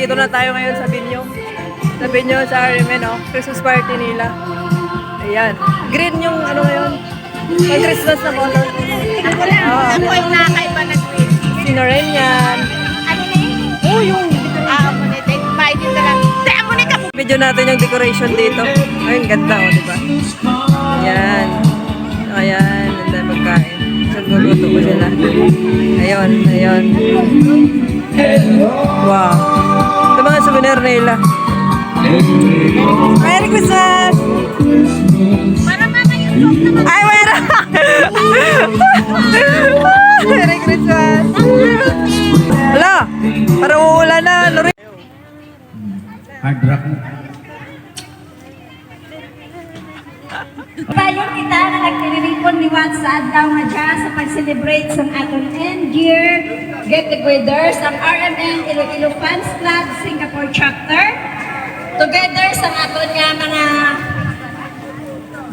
nandito na tayo ngayon sa Binyo. Sa Binyo, sa RMN, oh. Christmas party nila. Ayan. Green yung ano ngayon. May Christmas na color. Ako yung nakaiba na green. Sino rin yan? Ano na yun? Oh, yung Amunite. Bayad din na lang. Amunite mo! video natin yung decoration dito. Ayun, ganda, oh, diba? Ayan. Ayan, ganda yung pagkain. So, luluto ko sila. Ayun, ayun. Wow. Ito mga souvenir nila. Merry Christmas! Para mama yung talk naman. Ay, meron! Merry Christmas! Wala! Parang uulan na. Lori. Hard rock. Bayon kita na nagtiriripon liwat sa adlaw nga dyan sa pag-celebrate sa aton end year get-togethers ang RMN Iloilo Fans Club Singapore Chapter together sa aton nga mga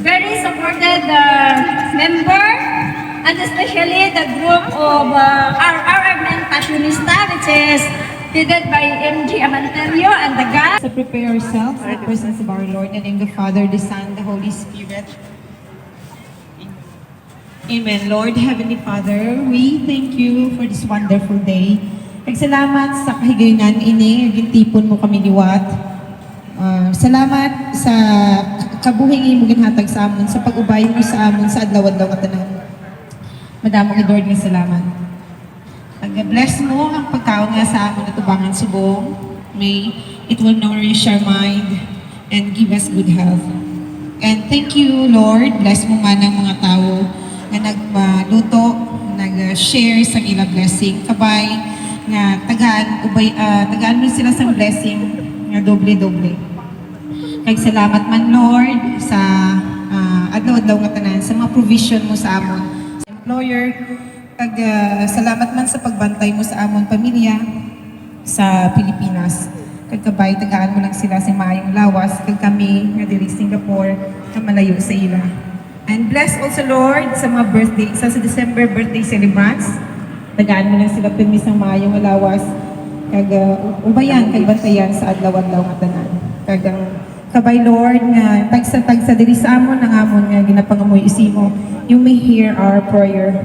very supported member and especially the group of our RMN Passionista which is headed by MG Amanterio and the guys. So prepare ourselves in the presence of our Lord, in the name of the Father, the Son, the Holy Spirit. Amen. Lord, Heavenly Father, we thank you for this wonderful day. Nagsalamat sa kahigayonan ini, gintipon mo kami liwat. Salamat sa kabuhing mo ginhatag sa amon, sa pag-ubay mo sa amon sa adlaw-adlaw nga tanan. Madamo ni Lord nga salamat. Pag-bless mo ang pagkaon nga sa amon natubangan subong. May it will nourish our mind and give us good health. And thank you, Lord. Bless mo man ang mga tao na nagluto, nag-share sa ila blessing. Kabay nga tagaan mo sila sa blessing nga doble-doble. Kag salamat man, Lord, sa adlaw-adlaw nga tanan, sa mga provision mo sa amon. Sa employer, kag salamat man sa pagbantay mo sa amon pamilya sa Pilipinas. Kag kabay tagaan mo lang sila sa maayong lawas kag kami nga diri Singapore nga malayo sa ila. And bless also Lord sa mga birthday sa December birthday celebrants. Tagaan mo lang sila pirmi sa maayong lawas kag ubayan kag bantayan sa adlaw-adlaw nga tanan. Kag kabay Lord nga tagsa diri sa amon ang amon nga ginapangamoy isimo. You may hear our prayer.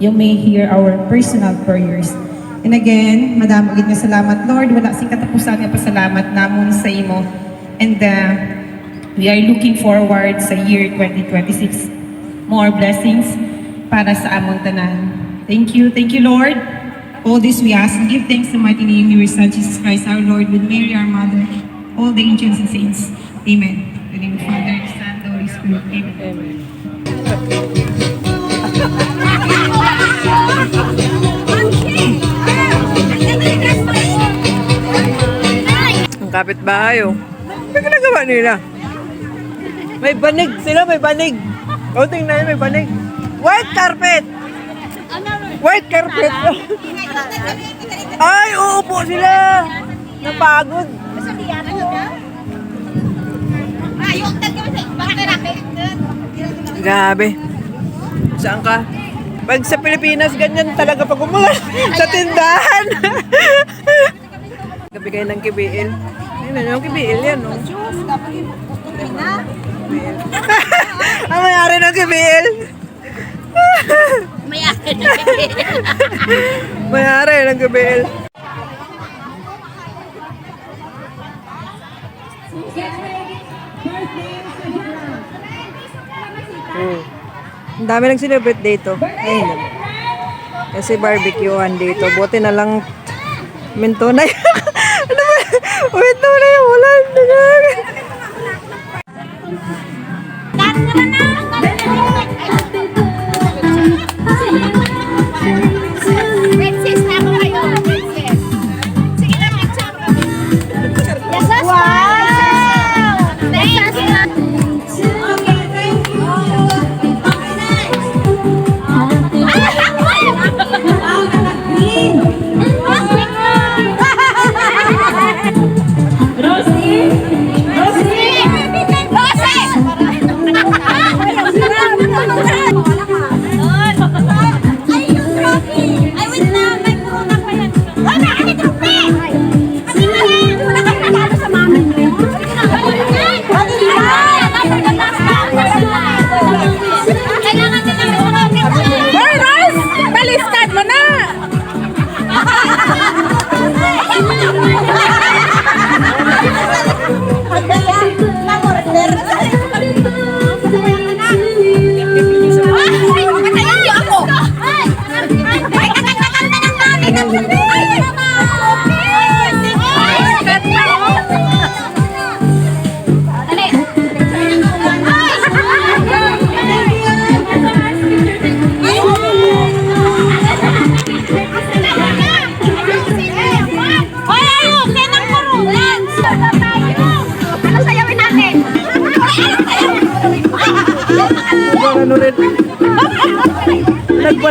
You may hear our personal prayers. And again, madamo gid nga salamat Lord, wala sing katapusan nga pasalamat namon sa imo. And we are looking forward sa year 2026. More blessings para sa amon tanan. Thank you Lord. All this we ask and give thanks to the mighty name of your Son Jesus Christ our Lord, with Mary our Mother, all the angels and saints. Amen. In the name of the Father, the Son, the Holy Spirit. Amen. Ang kapitbahay, oh. Ano ginagawa nila? May banig sila, may banig. O, tingnan yun, may banig. White carpet! White carpet! Ay, uupo sila! Napagod. Grabe. Saan ka? Pag sa Pilipinas, ganyan talaga pag umulan sa tindahan. Kabigay ng kibiil. Ayun, yung kibiil yan, no? Ang mayari ng kibiil. Mayari na kami. Mayari ng kibiil. Ang dami nag-celebrate dito. Ayun. Kasi barbecuehan dito. Buti na lang minto na yun. Ano ba? Minto na yung ulan. Princess na ako kayo. Princess. Sige na, picture mo. Yes, wow! Thank you. Rosie!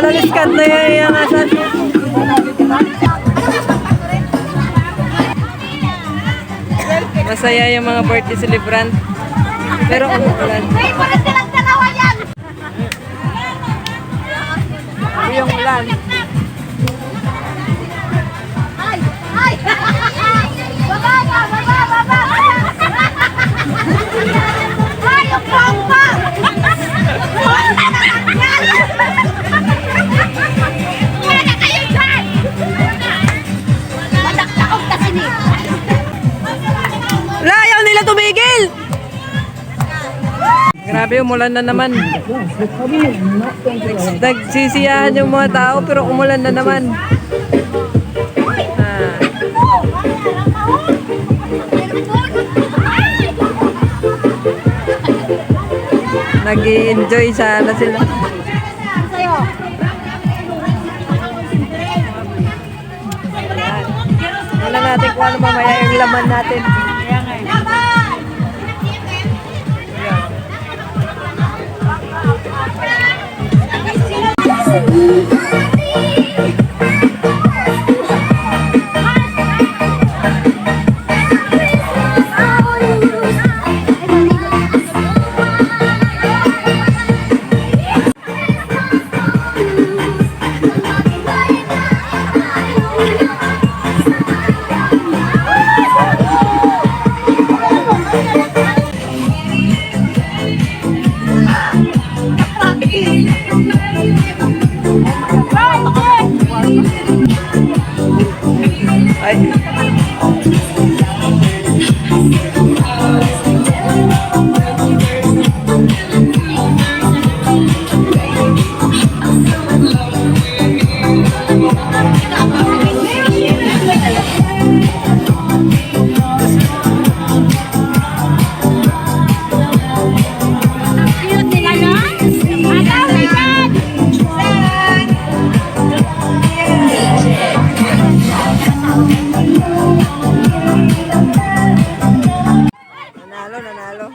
malaliskat na yung asan. Masaya yung mga birthday celebrant. Pero ang ulan. May parang silang dalawa yan! Yung ulan. Ay! Ay! Baba! Baba! Baba! Ay, yung pompa! Pompa na lang yan! Wala kayo dyan! Madaktaong kasi ni. Wala, ayaw nila tumigil! Grabe, umulan na naman. Nagsisiyahan yung mga tao pero umulan na naman. Ah. Nag-i-enjoy sana sila. Sa'yo. Wala natin kung ano mamaya yung laman natin. Ay. Cute nila, no? Agaw, Megan! Nanalo, nanalo.